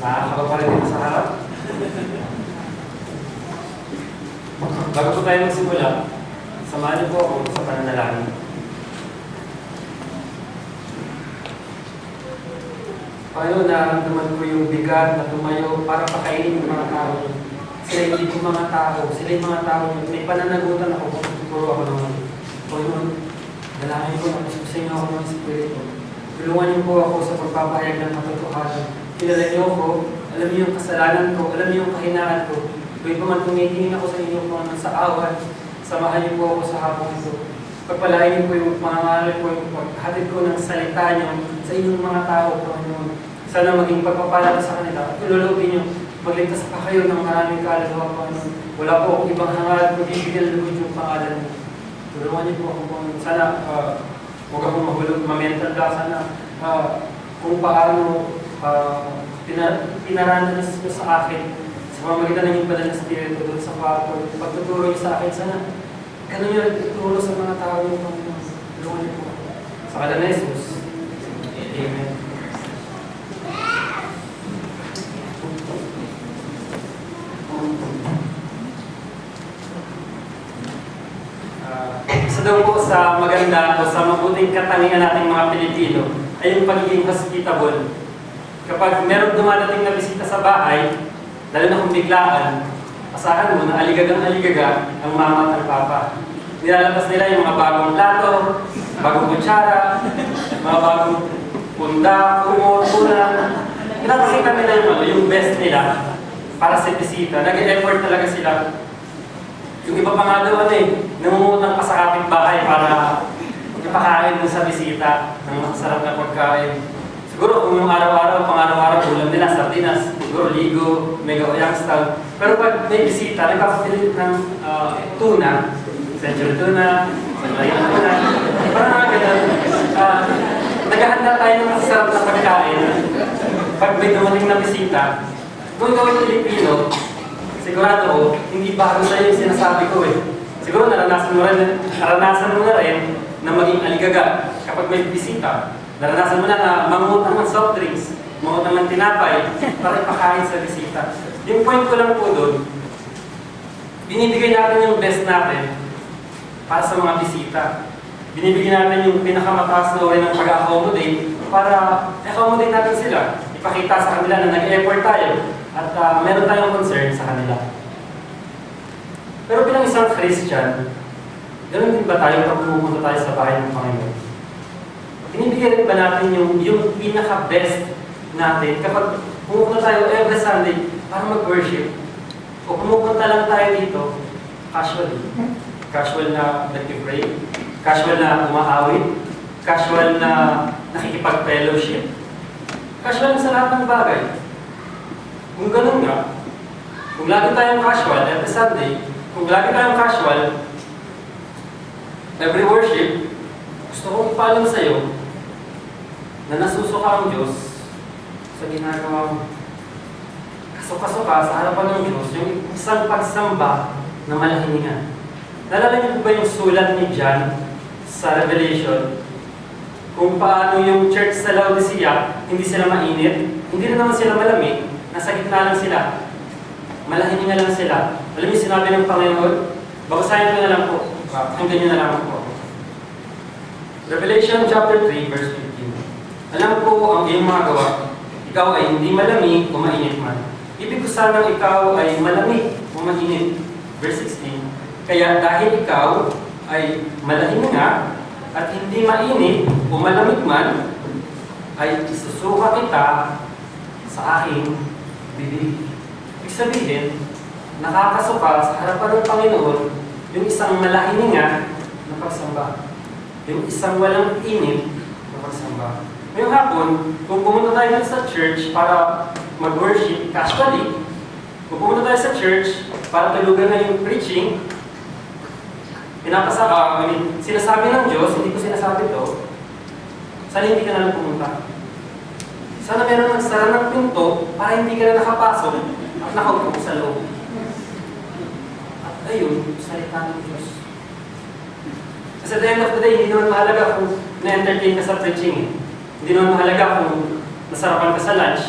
Nakakaba pa rin dito sa harap. Bago po tayo magsimula, samahan niyo po ako sa pananalangin. Panginoon, nararamdaman ko yung bigat na tumayo para pakainin yung mga tao. Sila yung hindi mga tao. Sila yung mga tao. May pananagutan ako kung tuturo ako naman. Panginoon, dalangin ko na pasusin niyo ako ng Espiritu. Tulungan niyo po ako sa pagpapahayag ng katotohanan. Kilala niyo ako, alam niyo yung kasalanan ko, alam niyo yung kahinaan ko. Kung pa man tumitingin ako sa inyo Panginoon sa awan, samahan niyo po ako sa hapon ito. Pagpalain niyo po yung mga ngalan ko, yung paghatid ko ng salita niyo sa inyong mga tao, Panginoon. Sana maging pagpapala sa kanila. Tululogin niyo, magligtas pa kayo ng maraming kaluluwa, Panginoon. Wala po akong ibang hangad, magbibigyan lugod yung pangalan niyo. Tulungan niyo po ako, Panginoon. Sana huwag akong mahulog, ma-mental block. Sana kung paano pinaranas niyo sa akin sa pamamagitan ng inyong banal na Espiritu doon sa pagtuturo niyo sa akin. Sana ganun niyo ituturo sa mga tao niyo, Panginoon. Tulungan niyo po ako. Sa ngalan ni Jesus. Amen. Isa daw po sa maganda o sa mabuting katangian nating mga Pilipino ay yung pagiging hospitable. Kapag meron dumadating na bisita sa bahay, lalo na kung biglaan, asahan mo na aligagang-aligaga ang mama at ang papa. Nilalabas nila yung mga bagong plato, bagong kutsara, mga bagong punda, kumot, kunan. Kinatasin kami na yung best nila para sa bisita. Nag-effort talaga sila. Yung iba pa nga daw nangungutang pa sa kapitbahay para ipakain mo sa bisita ng masarap na pagkain. Siguro kung yung araw-araw, pang-araw-araw, ulam nila, sardinas, siguro ligo, mega oyang style. Pero pag may bisita, nagpapapilit ng tuna, century tuna, Himalayan tuna, parang mga ganun. Naghahanda tayo ng masarap na pagkain. Pag may dumating na bisita, kung gawin Pilipino, sigurado ko, hindi bago sa'yo yung sinasabi ko eh. Siguro naranasan mo na rin na maging aligaga kapag may bisita. Naranasan mo na na mangutang ng soft drinks, mangutang ng tinapay para ipakain sa bisita. Yung point ko lang po doon, binibigay natin yung best natin para sa mga bisita. Binibigyan natin yung pinakamataas na uri ng pag-accommodate para accommodate natin sila. Ipakita sa kanila na nag-effort tayo at meron tayong concern sa kanila. Pero bilang isang Christian, ganoon din ba tayo pag pumunta tayo sa bahay ng Panginoon? Binibigyan rin ba natin yung pinaka-best natin kapag pumunta tayo every Sunday para mag-worship? O pumupunta lang tayo dito casually? Casual na nag-pray, casual na umaawit, casual na nakikipag-fellowship, casual na sa lahat ng bagay. Kung ganun nga, kung lagi tayong casual every Sunday, kung lagi tayong casual every worship, gusto kong ipaalam sa'yo na nasusuka ang Diyos sa ginagawa mo. Kasuka-suka sa harapan ng Diyos yung isang pagsamba na malahiningan. Nalala niyo po ba yung sulat ni John sa Revelation? Kung paano yung church sa Laodicea, hindi sila mainit, hindi na naman sila malamig, nasa gitna lang sila. Malahiningan lang sila. Alam niyo sinabi ng Panginoon? Babasahin ko na lang po. Hanggang nyo na lang po. Revelation chapter 3, verse 15. Alam ko ang iyong mga gawa. Ikaw ay hindi malamig o mainit man. Ibig ko sanang ikaw ay malamig o mainit. Verse 16. Kaya dahil ikaw ay malahininga at hindi mainit o malamig man, ay isusuka kita sa aking bibig. Ibig sabihin, nakakasuka sa harapan ng Panginoon yung isang malahininga na pagsamba. Yung isang walang init na pagsamba. Ngayong hapon, kung pumunta tayo sa church para mag-worship casually, kung pumunta tayo sa church para tulugan na yung preaching, sinasabi ng Diyos, hindi ko sinasabi to, sana hindi ka na lang pumunta. Sana meron nagsara ng pinto para hindi ka na nakapasok at nakaupo sa loob. At ayun, salita ng Diyos. Kasi at the end of the day, hindi naman mahalaga kung na-entertain ka sa preaching. Hindi naman mahalaga kung nasarapan ka sa lunch.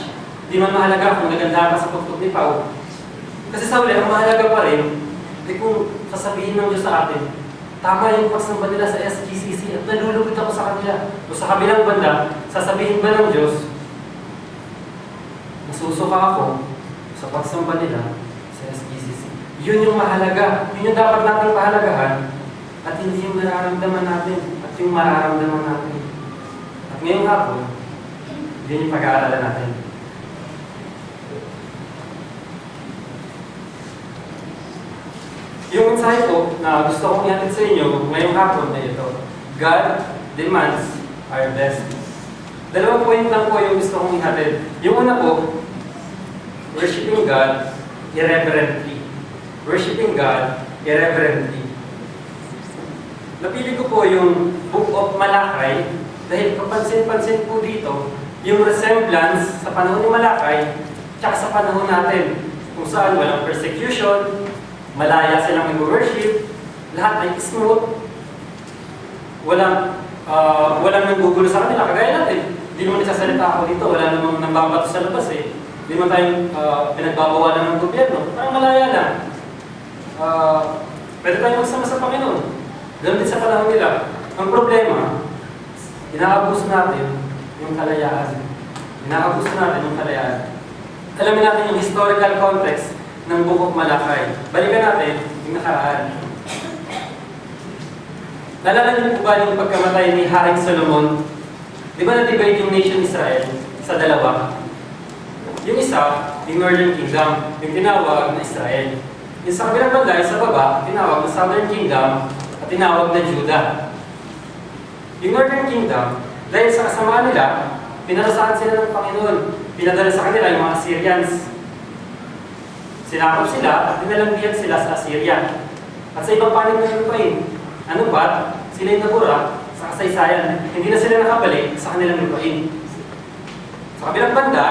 di man mahalaga kung naganda ka sa tugtog ni Pao. Kasi sa uli, ang mahalaga pa rin, ay kung sasabihin ng Diyos sa atin, tama yung pagsamba nila sa SGCC at nalulugod ako sa kanila. O sa kabilang banda, sasabihin ba ng Diyos, nasusuka ako sa pagsamba nila sa SGCC. Yun yung mahalaga. Yun yung dapat natin pahalagahan at hindi yung nararamdaman natin at yung mararamdaman natin. At ngayong hapon, yun yung pag-aaralan natin. Yung mensahe ko na gusto kong ihatid sa inyo ngayong hapon ay ito. God demands our best. Dalawang point lang po yung gusto kong ihatid. Yung una po, worshiping God irreverently. Worshiping God irreverently. Napili ko po yung Book of Malakay dahil kapansin-pansin po dito yung resemblance sa panahon ni Malakay tsaka sa panahon natin kung saan walang persecution, malaya silang mag-worship, lahat ay smooth, walang nanggugulo sa kanila, kagaya natin. Hindi naman nagsasalita ako dito, wala namang nambabato sa labas eh. Hindi naman tayong pinagbabawalan ng gobyerno, parang malaya lang. Pwede tayong magsama sa Panginoon. Ganun din sa panahon nila. Ang problema, inaabos natin yung kalayaan. Inaabos natin yung kalayaan. Alamin natin yung historical context ng Book of Malakay. Balikan natin yung nakaraan. Nalala niyo po ba yung pagkamatay ni Haring Solomon? Di ba na-divide yung nation Israel sa dalawa? Yung isa, yung Northern Kingdom, yung tinawag na Israel. Yung sa kabilang banda, sa baba, tinawag na Southern Kingdom at tinawag na Judah. Yung Northern Kingdom, dahil sa kasamaan nila, pinarasahan sila ng Panginoon. Pinadala sa kanila yung mga Assyrians. Sinakop sila at dinalambihan sila sa Assyria. At sa ibang panig na lupain, ano ba? Sila yung nabura sa kasaysayan. Hindi na sila nakabalik sa kanilang lupain. Sa kabilang banda,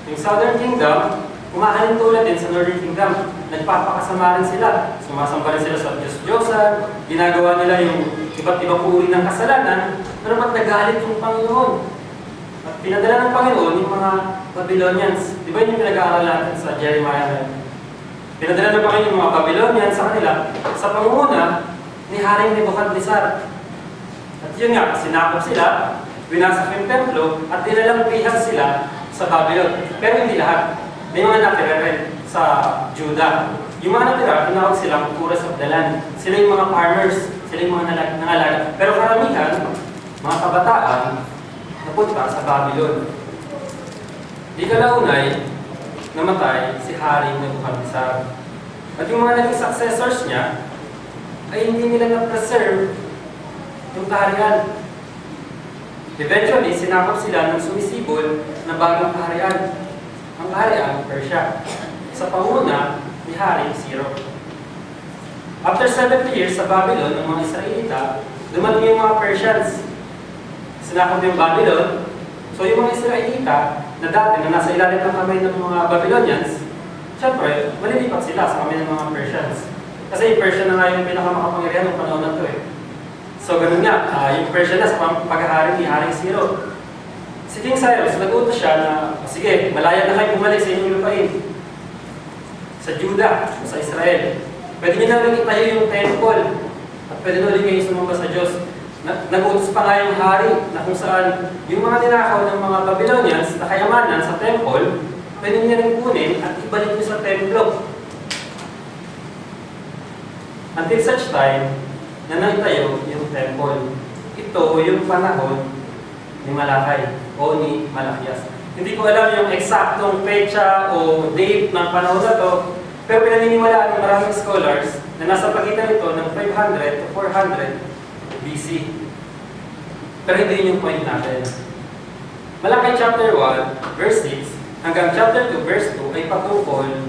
yung Southern Kingdom, kumahalin tulad din sa Northern Kingdom. Nagpapakasama rin sila. Sumasamba rin sila sa Diyos-Diyosan. Ginagawa nila yung iba't ibang uri ng kasalanan. Pero ba't nagalit yung Panginoon? At pinadala ng Panginoon yung mga Babylonians. Di ba yung pinag-aaral natin sa Jeremiah? Pinadala ng Panginoon yung mga Babylonians sa kanila sa pangunguna ni Haring Nebuchadnezzar. At yun nga, sinakop sila, winasak yung templo, at dinalampihan sila sa Babylon. Pero hindi lahat. May mga natira rin sa Judah. Yung mga natira, tinawag silang Puras of the Land. Sila yung mga farmers, sila yung mga nangalaga. Pero karamihan, mga kabataan, napunta sa Babylon. Di kalaunay, namatay si Haring Nebuchadnezzar. At yung mga naging successors niya, ay hindi nila na-preserve yung kaharian. Eventually, sinakop sila ng sumisibol na bagong kaharian. Ang kaharian, Persia. Sa panguna ni Haring Ciro. After 70 years sa Babylon, ng mga Israelita, dumating yung mga Persians. Sinakop yung Babylon. So yung mga Israelita, na dati na nasa ilalim ng kamay ng mga Babylonians, syempre, malilipat sila sa kamay ng mga Persians. Kasi yung Persia na nga yung pinakamakapangyarihan ng panahon na ito eh. So ganun nga, yung Persia na sa paghahari ni Haring Ciro. Si King Cyrus, nag-utos siya na, sige, malaya na kayo bumalik sa inyong lupain. Sa Judah, o sa Israel. Pwede nyo na rin itayo yung temple. At pwede na rin kayo sumamba sa Diyos. Nag-utos pa nga yung hari na kung saan yung mga ninakaw ng mga Babylonians na kayamanan sa temple, pwede nyo rin kunin at ibalik nyo sa templo. Until such time, na naitayo yung temple. Ito yung panahon ni Malakay o ni Malakias. Hindi ko alam yung eksaktong petsa o date ng panahon na to, pero pinaniniwalaan ng maraming scholars na nasa pagitan ito ng 500 to 400 BC. Pero hindi yun yung point natin. Malakay chapter 1, verse 6, hanggang chapter 2, verse 2 ay patungkol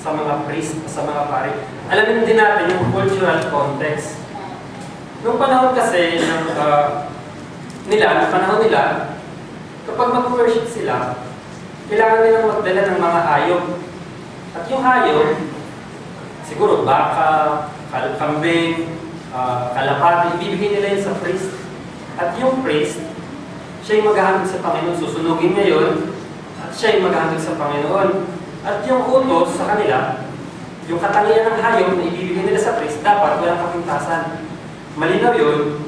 sa mga priest o sa mga pari. Alamin din natin yung cultural context. Noong panahon kasi ng panahon nila, kapag mag-worship sila, kailangan nilang magdala ng mga hayop. At yung hayop, siguro baka, kambing, kalapati, ibibigay nila yun sa priest. At yung priest, siya yung maghahanap sa Panginoon, susunugin niya yun, at siya ay maghahandog sa Panginoon. At yung utos sa kanila, yung katangian ng hayop na ibibigay nila sa priest, dapat walang kapintasan. Malinaw yun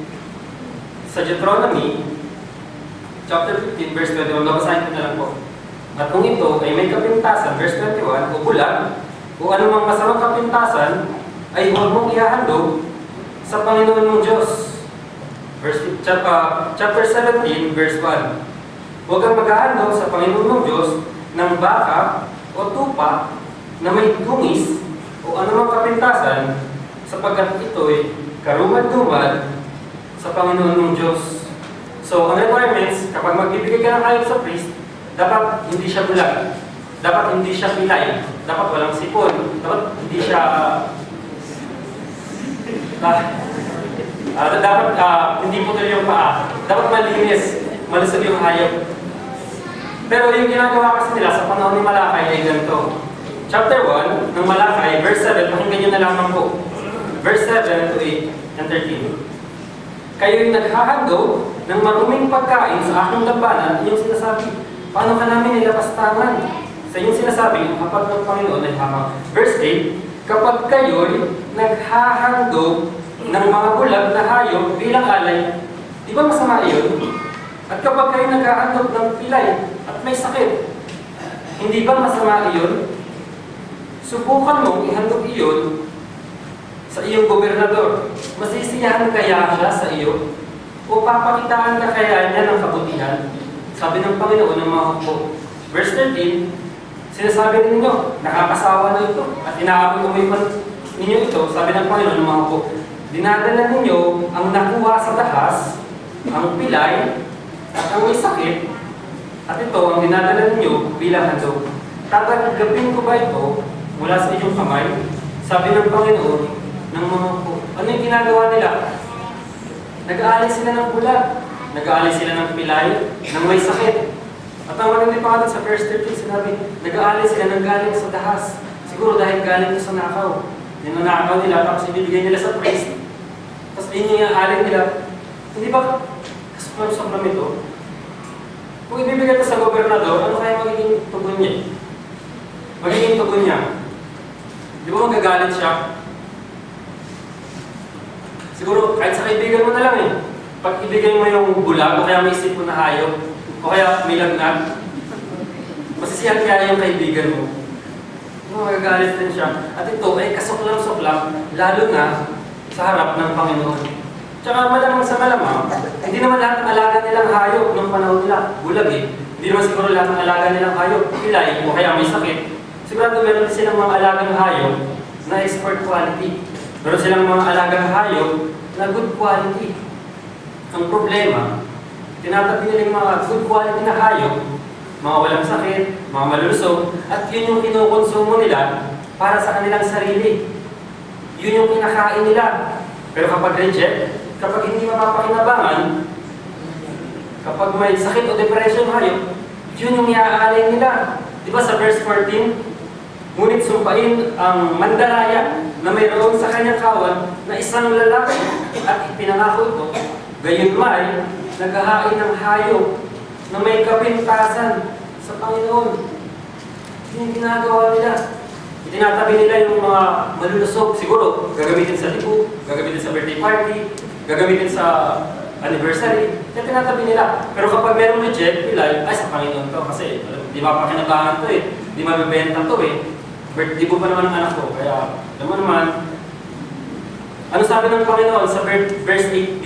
sa Deuteronomy, chapter 15, verse 21. Babasahin ko na lang po. At kung ito ay may kapintasan, verse 21, o bulag, o anumang masamang kapintasan, ay huwag mong ihahandog sa Panginoon mong Diyos. Chapter 17, verse 1. Huwag kang maghahandog sa Panginoon mong Diyos ng baka o tupa na may dungis o anumang kapintasan, sapagkat ito'y karumad-dumad sa Panginoon mong Diyos. So, ang requirements, kapag magbibigay ka ng hayop sa priest, dapat hindi siya bulag. Dapat hindi siya pilay. Dapat walang sipon. Dapat hindi siya... dapat hindi putol yung paa. Dapat malinis. Malusog yung hayop. Pero yung ginagawa kasi nila sa panahon ni Malakay ay ganito. Chapter 1 ng Malakay, verse 7, pakinggan nyo na lamang po. Verse 7 to 8 and 13. Kayo'y naghahandog ng maruming pagkain sa aking labanan, inyong sinasabi, paano ka namin nilapastangan? Sa inyong sinasabi, ang kapag ng Panginoon ay hamang. Verse 8, kapag kayo'y naghahandog ng mga bulag na hayop bilang alay, di ba masama iyon? At kapag kayo'y naghahandog ng pilay at may sakit, hindi ba masama iyon? Subukan mong ihandog iyon sa iyong gobernador. Masisiyahan kaya siya sa iyo? O papakitaan ka kaya niya ng kabutihan? Sabi ng Panginoon ng mga hukbo. Verse 13, sinasabi ninyo, nakakasawa na ito. At inaamoy-umipan ninyo ito, sabi ng Panginoon ng mga hukbo. Dinadala ninyo ang nakuha sa dahas, ang pilay, at ang may sakit, at ito ang dinadala ninyo bilang handog. Tatanggapin ko ba ito mula sa inyong kamay? Sabi ng Panginoon ng mga hukbo. Ano yung ginagawa nila? Nag-aalay sila ng bulag. Nag-aalay sila ng pilay, ng may sakit. At ang maganda pa sa verse 13, sinabi, nag-aalay sila ng galing sa dahas. Siguro dahil galing sa nakaw. Ninanakaw nila, tapos ibibigay nila sa priest. Tapos yun yung aalay nila. Hindi ba kasuklam-suklam ito? Kung ibibigay ito sa gobernador, ano kaya magiging tugon niya? Magiging tugon niya. Di ba magagalit siya? Siguro, kahit sa kaibigan mo na lang eh. Pag ibigay mo yung bulag, o kaya may isip mo na hayop, o kaya may lagnat, masisiyahan kaya yung kaibigan mo. Magagalit din siya. At ito ay kasuklam-suklam, lalo na sa harap ng Panginoon. Tsaka malamang sa malamang, hindi naman lahat ng alaga nilang hayop ng panahon nila. Bulag eh. Hindi naman siguro lahat ng alaga nilang hayop, pilay, o kaya may sakit. Sigurado meron silang mga alagang hayop na expert quality. Meron silang mga alagang hayop na good quality. Ang problema, tinatabi nila yung mga good quality na hayop, mga walang sakit, mga malulusog, at yun yung kinukonsumo nila para sa kanilang sarili. Yun yung kinakain nila. Pero kapag reject, kapag hindi mapapakinabangan, kapag may sakit o depression hayop, yun yung iaalay nila. Di ba sa verse 14, ngunit sumpain ang mandaraya na mayroon sa kanyang kawan na isang lalaki at ipinangako ito, gayon may naghahain ng hayop na may kapintasan sa Panginoon. Yun yung ginagawa nila. Itinatabi nila yung mga malulusog. Siguro, gagamitin sa libo, gagamitin sa birthday party, gagamitin sa anniversary. Kaya tinatabi nila. Pero kapag merong reject, pilay, ay sa Panginoon to. Kasi di mapakinabangan to eh. Di mabibenta to eh. Birthday po pa naman ang anak ko. Kaya, alam mo naman, ano sabi ng Panginoon sa verse 8b?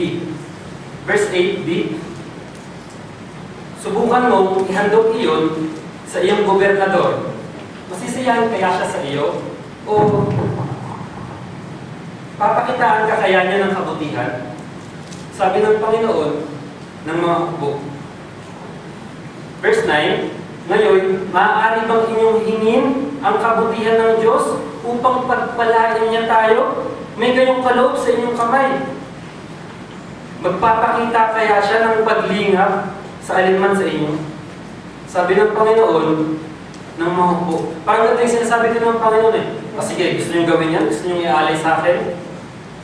Verse 8b, subukan mo ihandog iyon sa iyong gobernador. Masisiyahan kaya siya sa iyo? O papakitaan ka kaya niya ng kabutihan? Sabi ng Panginoon ng mga hukbo. Verse 9, ngayon, maaari bang inyong hingin ang kabutihan ng Diyos upang pagpalain niya tayo? May gayong kaloob sa inyong kamay. Magpapakita kaya siya ng paglingap sa alinman sa inyo? Sabi ng Panginoon ng mga hukbo. Parang ito yung sinasabi din ng Panginoon eh. O sige, gusto nyo gawin yan? Gusto nyo iaalay sa akin?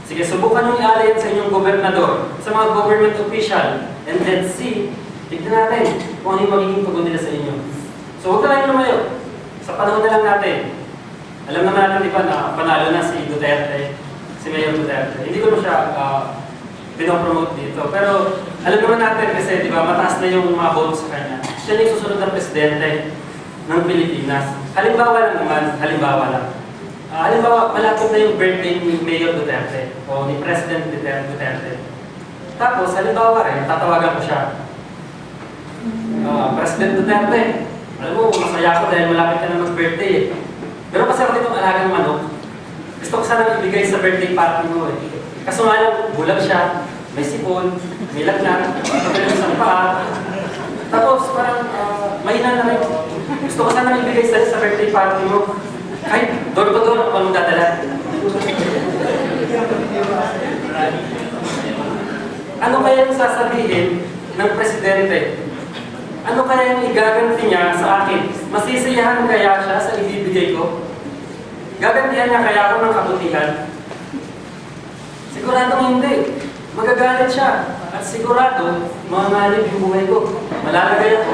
Sige, subukan nyo iaalay yan sa inyong gobernador, sa mga government official. And let's see, tignan natin kung ano yung magiging tugon nila sa inyo. So So huwag na lang lumayo. Sa panahon na lang natin. Alam naman natin, di ba, na panalo na si Duterte, si Mayor Duterte. Hindi ko na siya pinopromote dito. Pero alam naman natin kasi, di ba, mataas na yung mga boto sa kanya. Siya na yung susunod na presidente ng Pilipinas. Halimbawa lang naman, halimbawa lang. Halimbawa, malapit na yung birthday ni Mayor Duterte o ni President Duterte. Tapos, halimbawa rin, tatawagan ko siya. President Duterte, alam mo, masaya ako dahil malapit ka na mag-birthday eh. Pero kasi ako ditong alagang manok. Gusto ko sana ibigay sa birthday party mo eh. Kaso nga lang, bulag siya, may sipon, may lagnat, matagal sa paa. Tapos parang mahina na rin. Gusto ko sana ibigay sa'yo sa birthday party mo. Ay, door-to-door ako nung dadala. Ano kaya yung sasabihin ng presidente? Ano kaya yung igaganti niya sa akin? Masisiyahan kaya siya sa ibibigay ko? Gagantihan niya kaya ako ng kabutihan? Siguradong hindi. Magagalit siya. At sigurado, mangangalib yung buhay ko. Malalagay ako.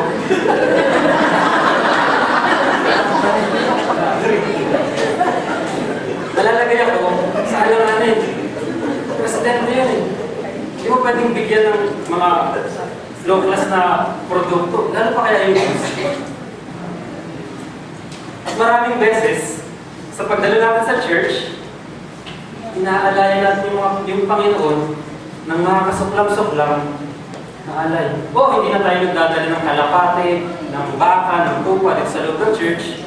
Malalagay ako sa alanganin. Presidente yun eh. Hindi mo pwedeng bigyan ng mga low class na produkto. Lalo pa kaya yung news. At maraming beses, sa pagdalo natin sa church, inaalaya natin yung Panginoon ng mga kasuklam-suklam na alay. Hindi na tayo nagdadala ng kalapate, ng baka, ng tupa dito sa loob ng church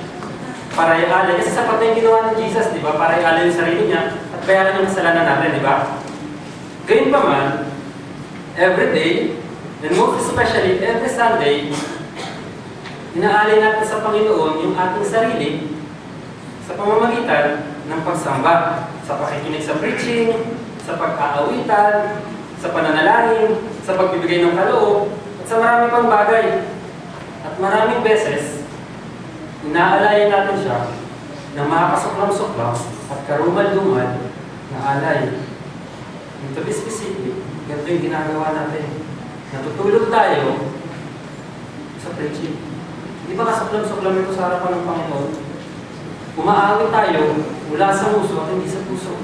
para ialay. Kasi sapat na yung ginawa ng Jesus, di ba? Para ialay yung sarili niya at bayaran yung kasalanan natin, di ba? Gayun pa man, every day, and most especially every Sunday, inaalay natin sa Panginoon yung ating sarili sa pamamagitan ng pagsamba, sa pakikinig sa preaching, sa pag-aawitan, sa pananalangin, sa pagbibigay ng kaloob, at sa marami pang bagay. At maraming beses, inaalayan natin siya ng mga kasuklam-suklam at karumal-dumal na alay. To be specific, ganito yung ginagawa natin. Natutulog tayo sa preaching. Hindi ba kasuklam-suklam ito sa harapan ng Panginoon? Umaawit tayo mula sa puso at hindi sa puso.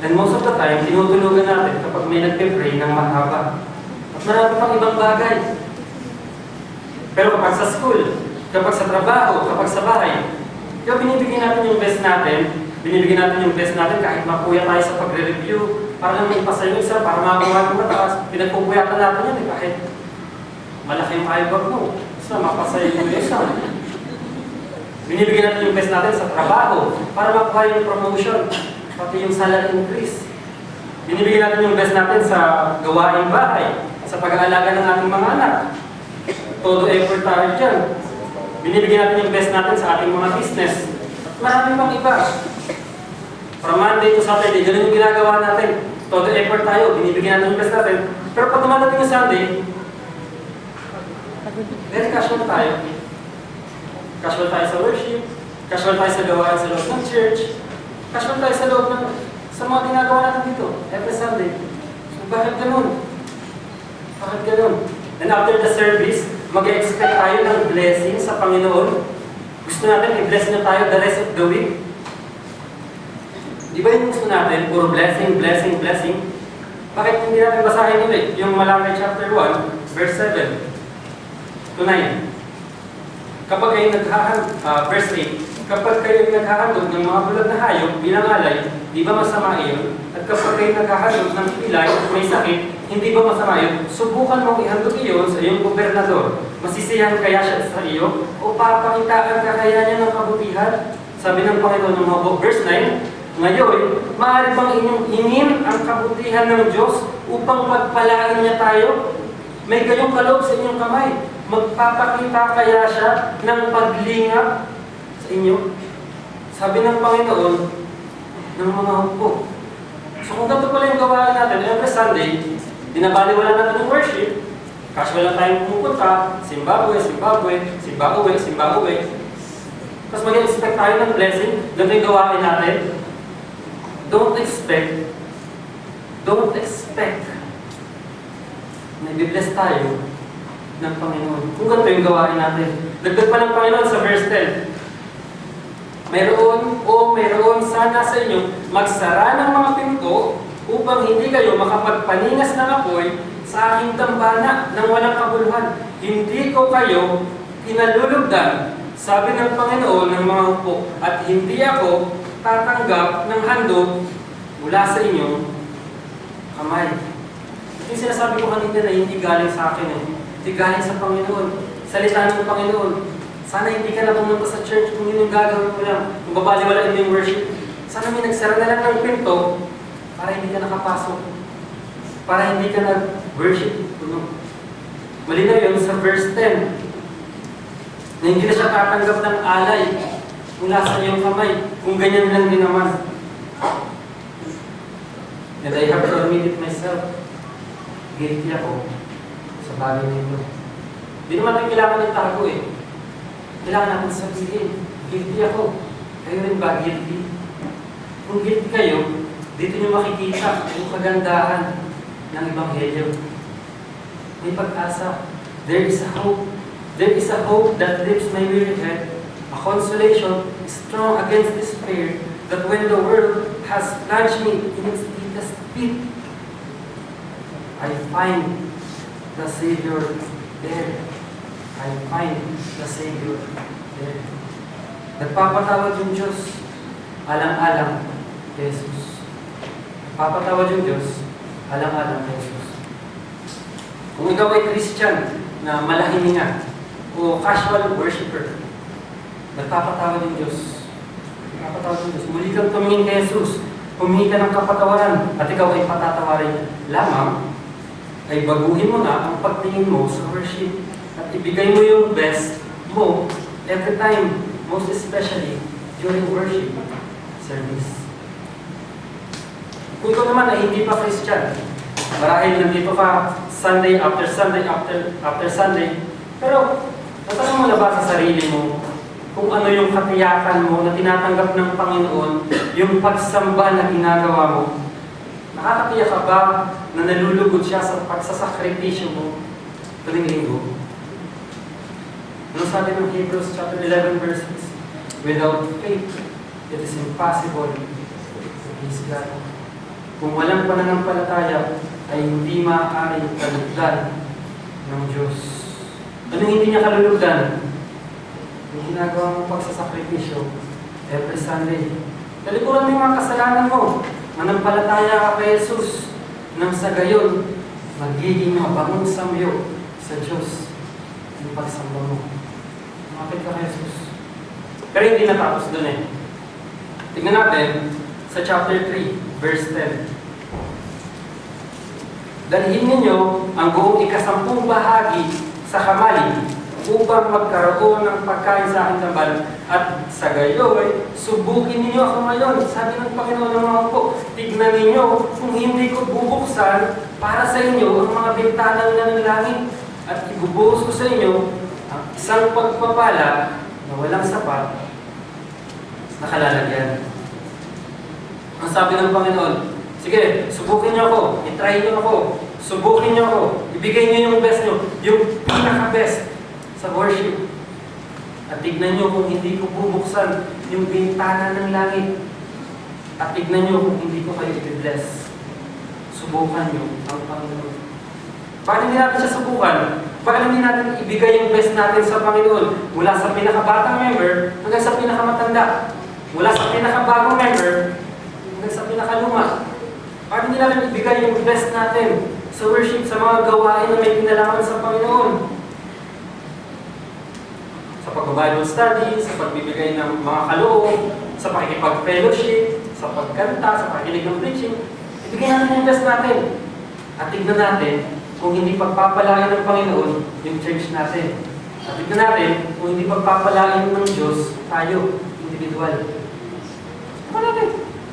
And most of the time, tinutulugan natin kapag may nagpe-pray ng mahaba. At marami pang ibang bagay. Pero kapag sa school, kapag sa trabaho, kapag sa bahay, binibigyan natin yung best natin. Binibigyan natin yung best natin kahit mapuya tayo sa pagre-review. Para lang may ipasa yung isa, para makakuha ng mataas. Pinagpupuyatan natin yan kahit malaki yung eyebag mo. Basta mapasa yung isa. Binibigyan natin yung best natin sa trabaho para makuha yung promotion, pati yung salary increase. Binibigyan natin yung best natin sa gawaing bahay, sa pag-aalaga ng ating mga anak. Todo effort tayo dyan. Binibigyan natin yung best natin sa ating mga business. Marami pang iba. From Monday to Saturday, ganun yung ginagawa natin. Todo effort tayo, binibigyan natin yung best natin. Pero pag dumadating yung Sunday, very casual tayo. Casual tayo sa worship, casual tayo sa gawain sa loob ng church, casual tayo sa loob ng sa mga ginagawa natin dito, every Sunday. So, bakit ganun? Bakit ganun? And after the service, mag-expect tayo ng blessing sa Panginoon. Gusto natin i-bless niya tayo the rest of the week. Di ba yung gusto natin? Puro blessing, blessing, blessing. Bakit hindi natin basahin ulit? Yung Malachi chapter 1, verse 7 to 9. Kapag kayo verse 8, kapag kayo naghahandog ng mga bulag na hayop bilang alay, di ba masama iyon? At kapag kayo naghahandog ng pilay at may sakit, hindi ba masama iyon? Subukan mong ihandog iyon sa iyong gobernador. Masisiyahan kaya siya sa iyo? O papakitaan ka kaya niya ng kabutihan? Sabi ng Panginoon ng mga verse 9, ngayon, maaari bang inyong hingin ang kabutihan ng Diyos upang pagpalain niya tayo? May gayong kaloob sa inyong kamay. Magpapakita kaya siya ng paglingap sa inyo? Sabi ng Panginoon ng mga hukbo. So kung ganito pala yung gawain natin, every Sunday, dinabaliwala natin yung worship, casual lang tayong pupunta, Zimbabwe, Zimbabwe, Zimbabwe, Zimbabwe. Tapos mag-expect tayo ng blessing, ganito yung gawain natin. Don't expect na i-bless tayo ng Panginoon. Kung ganito yung gawain natin. Dagdag pa ng Panginoon sa verse 10. Mayroon sana sa inyo magsara ng mga pinto upang hindi kayo makapagpaningas ng apoy sa aking dambana ng walang kabuluhan. Hindi ko kayo pinalulugdan, sabi ng Panginoon ng mga hukbo, at hindi ako tatanggap ng handog mula sa inyong kamay. Yung sinasabi ko kanina na hindi galing sa akin hindi galing sa Panginoon. Salita ng Panginoon. Sana hindi ka na pumunta sa church kung yun yung gagawin mo lang. Kung babaliwalain mo yung worship. Sana may nagsara na lang ng pinto para hindi ka nakapasok. Para hindi ka nag-worship. Malinaw yun sa verse 10. Na hindi na siya tatanggap ng alay mula sa iyong kamay. Kung ganyan lang din naman. And I have to admit it myself. Guilty ako sa bagay nito. Hindi naman natin kailangan ng tago Kailangan natin sabihin, guilty ako. Kayo rin ba guilty? Kung guilty kayo, dito nyo makikita yung kagandahan ng Ebanghelyo. May pag-asa. There is a hope. There is a hope that lifts my weary head. A consolation strong against despair, that when the world has plunged me in its deepest pit, I find the Savior there. I find the Savior there. Nagpapatawad yung Diyos, alang-alang kay Jesus. Nagpapatawad yung Diyos, alang-alang kay Jesus. Kung ikaw ay Christian na malahininga o casual worshiper, nagpapatawad yung Diyos. Nagpapatawad yung Diyos. Muli kang tumingin kay Jesus, humingi ka ng kapatawaran, at ikaw ay patatawarin lamang, ay baguhin mo na ang pagtingin mo sa worship at ibigay mo yung best mo every time, most especially during worship service. Kung ikaw naman ay hindi pa Christian, marahil nandito ka Sunday after Sunday after Sunday, pero natanong mo na ba sa sarili mo kung ano yung katiyakan mo na tinatanggap ng Panginoon, yung pagsamba na ginagawa mo? Nakakatiyak ka ba na nalulugod siya sa pagsasakripisyo mo tuwing linggo? Ano sabi ng Hebrews chapter 11 verse 6? Without faith, it is impossible to please God. Kung walang pananampalataya, ay hindi maaaring kalugdan ng Diyos. Anong hindi niya kalulugdan? Yung ginagawa mong pagsasakripisyo every Sunday. Talikuran mo yung mga kasalanan mo. Manampalataya ka kay Jesus. Nang sa gayon, magiging mabangong samyo sa Diyos yung pagsamba mo. Lumapit ka kay Jesus. Pero hindi natapos doon Tingnan natin sa chapter 3, verse 10. Dalhin ninyo ang buong ikasampung bahagi sa kamali upang magkaroon ng pagkain sa aking tambalan. At sa gayoy, subukin ninyo ako ngayon. Sabi ng Panginoon ng mga po, tignan ninyo kung hindi ko bubuksan para sa inyo ang mga bintana ng langit. At ibubuhos ko sa inyo ang isang pagpapala na walang sapat na kalalagyan. Ang sabi ng Panginoon, sige, subukin niyo ako, itry niyo ako, subukin niyo ako, ibigay niyo yung best niyo, yung pinaka-best sa worship. At tignan niyo kung hindi ko bubuksan yung bintana ng langit. At tignan niyo kung hindi ko kayo i-bless. Subukan niyo ang Panginoon. Bakit hindi natin siya subukan? Bakit hindi natin ibigay yung best natin sa Panginoon? Mula sa pinakabatang member hanggang sa pinakamatanda. Mula sa pinakabagong member hanggang sa pinakaluma. Bakit hindi natin ibigay yung best natin sa worship, sa mga gawain na may kinalaman sa Panginoon? Sa pag-Bible study, sa pagbibigay ng mga kaloob, sa pakikipag-fellowship, sa pagkanta, sa pakikinig ng preaching. Ibigay natin yung best natin. At tignan natin kung hindi pagpapalain ng Panginoon yung church natin. At tignan natin kung hindi pagpapalain ng Diyos tayo, individual. Wala natin.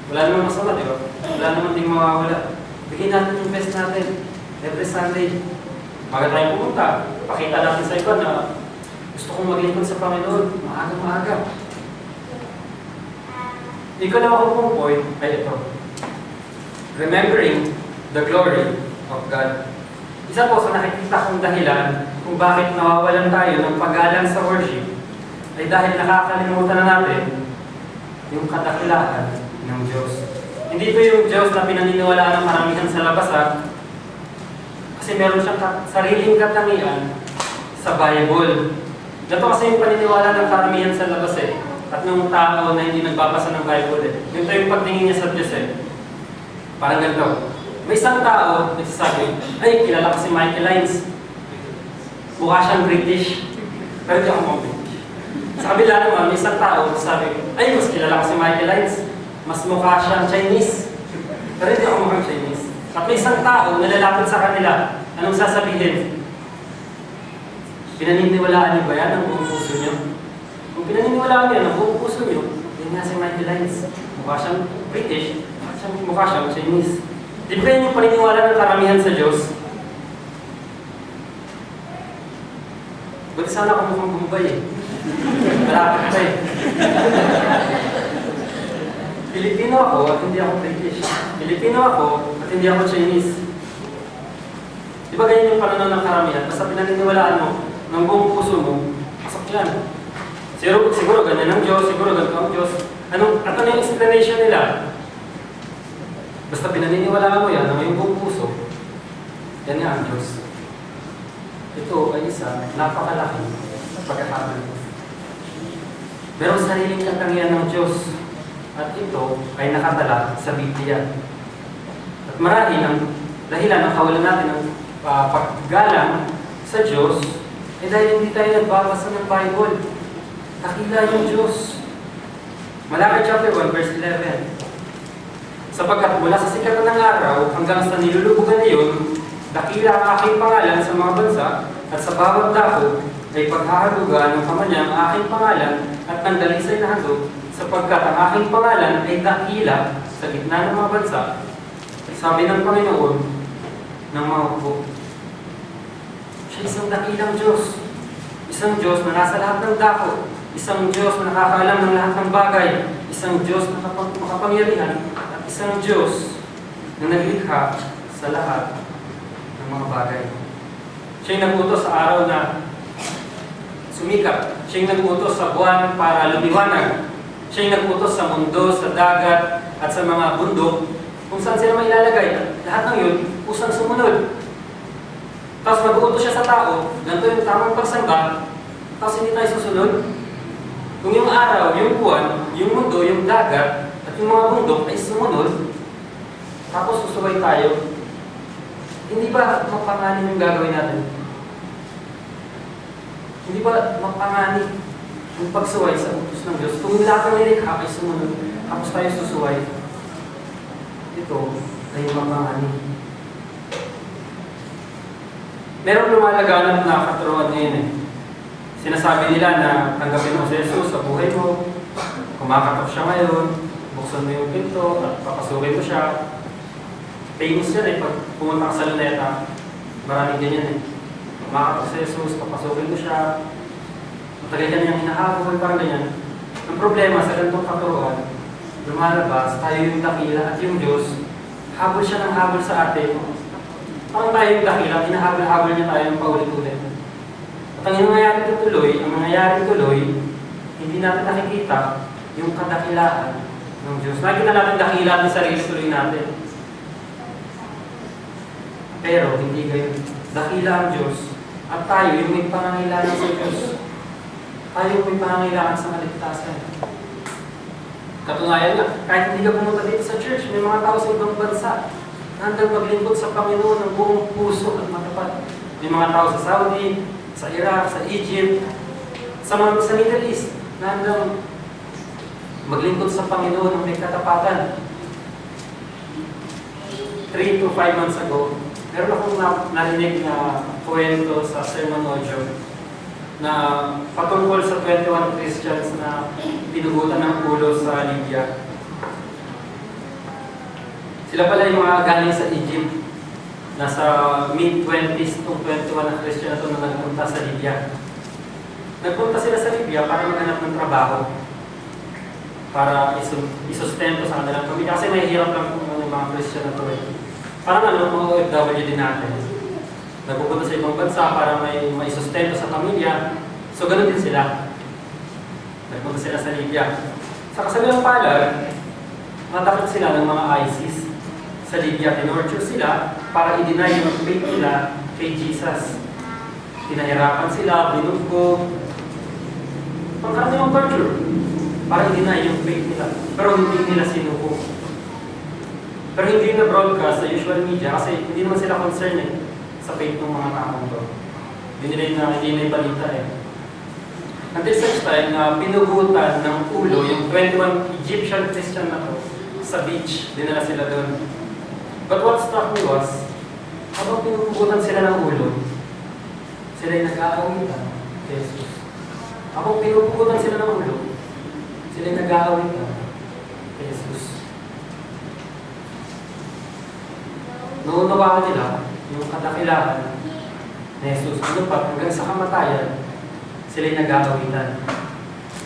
Wala namang masama, di ba? Wala namang ding mawawala. Bigyan natin yung best natin every Sunday. Maga tayong pumunta. Pakita natin sa iba na gusto kong maglingkod sa Panginoon. Maaga-maaga. Ikalawa kong point ay ito. Remembering the glory of God. Isa po sa nakikita kong dahilan kung bakit nawawalan tayo ng paggalang sa worship ay dahil nakakalimutan na natin yung kadakilaan ng Diyos. Hindi ito yung Diyos na pinaniniwalaan ng karamihan sa labas kasi meron siyang sariling katangian sa Bible. Ito kasi yung paniniwala ng karamihan sa labas at ng tao na hindi nagbabasa ng Bible Ito yung pagtingin niya sa Diyos Parang ganito. May isang tao nagsasabi, ay, kilala ko si Michael Hines. Mukha siyang British. Pero hindi ako mga British. Sa kabila naman, may isang tao nagsasabi, ay, mas kilala ko si Michael Hines. Mas mukha siyang Chinese. Pero hindi ako mukhang Chinese. At may isang tao na lalapit sa kanila. Anong sasabihin? Pinaniniwalaan niyo ba yan ang buong puso niyo? Kung pinaniniwalaan niyo ang buong puso niyo, yun nga si Michael Hines. Mukha siyang British, mukha siyang Chinese. Di ba yan yung paniniwala ng karamihan sa Diyos? Buti sana ako mukhang Bombay Malapit pa Pilipino ako at hindi ako British. Pilipino ako at hindi ako Chinese. Di ba ganyan yung pananaw ng karamihan? Basta pinaniniwalaan mo ng buong puso mo, pasok yan. Siguro ganyan ang Diyos, siguro ganito ang Diyos. Ano yung explanation nila? Basta pinaniniwalaan mo yan ng iyong buong puso, yan nga ang Diyos. Ito ay isa napakalaki na pagkakabal. Merong sariling katangian ng Diyos at ito ay nakatala sa Biblia. At marahil ang dahilan ng kawalan natin ng paggalang sa Diyos ay dahil hindi tayo nagbabasa ng Bible. Dakila yung Diyos. Malaki chapter 1 verse 11. Sapagkat mula sa sikat ng araw hanggang sa nilulubugan na iyon, dakila ang aking pangalan sa mga bansa at sa bawat dako ay paghahalugan ng kamanyang aking pangalan at ng dalisay na handog sapagkat ang aking pangalan ay dakila sa gitna ng mga bansa. Sabi ng Panginoon ng mga upo. Siya isang dakilang Diyos. Isang Diyos na nasa lahat ng dako. Isang Diyos na nakakaalam ng lahat ng bagay. Isang Diyos na makapangyarihan. Isang Diyos na naglikha sa lahat ng mga bagay. Siya'y nag-utos sa araw na sumikat. Siya'y nag-utos sa buwan para lumiwanag. Siya'y nag-utos sa mundo, sa dagat, at sa mga bundok kung saan sila mailalagay. Lahat ng yun, usang sumunod. Tapos mag-uutos siya sa tao, ganito yung tamang pagsamba, tapos hindi tayo susunod. Kung yung araw, yung buwan, yung mundo, yung dagat, at yung mga bundok ay sumunod, tapos susuway tayo, hindi ba mapanganib yung gagawin natin? Hindi ba mapanganib yung pagsuway sa utos ng Diyos? Kung lahat ng nilikha ay sumunod, tapos tayo susuway, ito ay mapanganib. Meron lumalaganap na katuruan ngayon Sinasabi nila na tanggapin mo si Jesus sa buhay mo, kumakatok siya ngayon, buksan mo yung pinto at papasukin mo siya. Famous yan pag pumunta ka sa Luneta, maraming ganyan Kumakatok si Jesus, papasukin mo siya, matagal ka niyang hinahabol, parang ganyan. Ang problema sa ganitong katuruan, lumalabas, tayo yung dakila at yung Diyos, habol siya ng habol sa atin. Parang tayo yung dakila, hinahabol-habol niya tayo ng paulit-ulit. At ang nangyayari tuloy, hindi natin nakikita yung kadakilaan ng Diyos. Nakikita natin dakilaan ng sarili tuloy natin. Pero hindi gayon. Dakila ang Diyos at tayo yung may pangangailangan sa Diyos. Tayo yung may pangangailangan sa kaligtasan. Katunayan nga, kahit hindi ka pumunta dito sa church, may mga tao sa ibang bansa na handang maglingkod sa Panginoon ng buong puso at matapat. May mga tao sa Saudi, sa Iraq, sa Egypt, sa Middle East, na handang maglingkod sa Panginoon ng may katapatan. 3 to 5 months ago, meron akong narinig na kwento sa Sermon Audio na patungkol sa 21 Christians na pinugutan ng ulo sa Libya. Sila pala yung mga galing sa Egypt. Nasa mid-20s itong 21 na Christian na ito na nagpunta sa Libya. Nagpunta sila sa Libya para maghanap ng trabaho. Para isustento sa kanilang pamilya. Kasi mahihirap lang kung ano yung mga Christian na ito Parang mga OFW din natin. nagpupunta sa ibang bansa para may sustento sa pamilya. So, ganun din sila. Nagpunta sila sa Libya. Sa kasabilang palad, matakot sila ng mga ISIS. Sa Libya, tinorture sila para i-deny yung faith nila kay Jesus. Pinahirapan sila, binugbog, pangkaraniwang torture para i-deny yung faith nila. Pero hindi nila sinuko. Pero hindi na broadcast sa usual media kasi hindi naman sila concerned sa faith ng mga taong to. Hindi na balita eh. Until such time na pinugutan ng ulo yung 21 Egyptian Christian na to sa beach, dinala sila doon. But what struck me was, habang pinugutan sila ng ulo, sila'y nag-aawitan kay Jesus. Habang pinugutan sila ng ulo, sila'y nag-aawitan kay Jesus. Nauunawaan nila yung kadakilaan ni Jesus. Ano pa, hanggang sa kamatayan, sila'y nag-aawitan.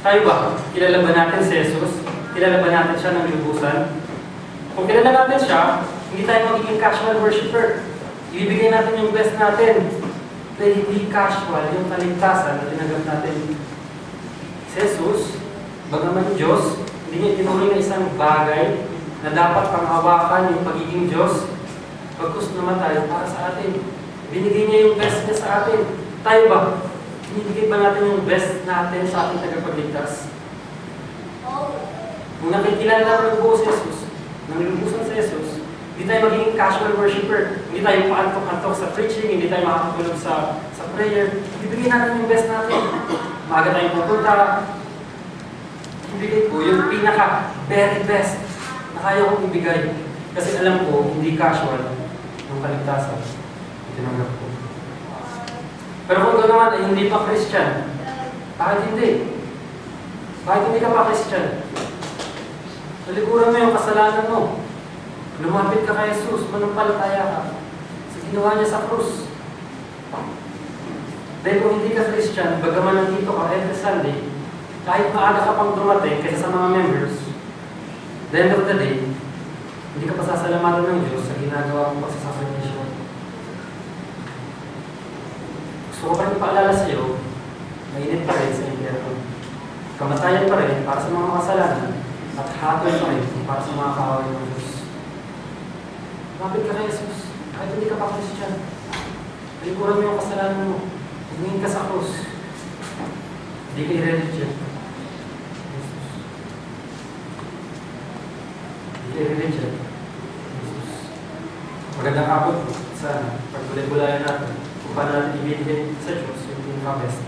Tayo ba? Kilala ba natin si Jesus? Kilala ba natin siya ng lubusan? Kung kilala natin siya, hindi tayo magiging casual worshiper. Ibibigay natin yung best natin. Dahil hindi casual yung kaligtasan na tinanggap natin. Si Jesus, bagaman Diyos, hindi niya tinuring na isang bagay na dapat panghawakan yung pagiging Diyos. Pagkus namatay para sa atin. Binigay niya yung best niya sa atin. Tayo ba? Binibigay ba natin yung best natin sa ating tagapagligtas? Kung nakikilala natin ng buo si Jesus, nang lubusan sa Jesus, hindi tayo magiging casual worshiper. Hindi tayo paantok-antok sa preaching, hindi tayo makakatulog sa prayer. Ibigay natin yung best natin. Maaga tayong pupunta. Ibigay ko yung very best na kaya kong ibigay. Kasi alam ko, hindi casual yung kaligtasan. Tinanggap ko. Pero kung gano'n ay hindi pa Christian, bakit hindi? Bakit hindi ka pa Christian? Talikuran mo yung kasalanan mo. Lumapit ka kay Jesus, manampalataya ka sa ginawa niya sa krus. Dahil kung hindi ka Christian, bagaman nandito ka every Sunday, kahit maaga ka pang dumating kaysa sa mga members, the end of the day, hindi ka pasasalamatan ng Diyos sa ginagawa mong pagsasakripisyo. Gusto ko pa rin paalala sa iyo, mainit pa rin sa impyerno. Kamatayan pa rin para sa mga makasalanan at hatol pa rin para sa mga kaaway ng Diyos. Lapit ka kay Jesus, kahit hindi ka pa Christian. Talikuran mo yung kasalanan mo. Tumingin ka sa krus. Hindi ka i-religion. Jesus. Hindi ka i-religion. Jesus. Magandang hapon po. Sana, pagbulit-bulayan natin kung paano natin ibigay sa Diyos yung pinaka-best.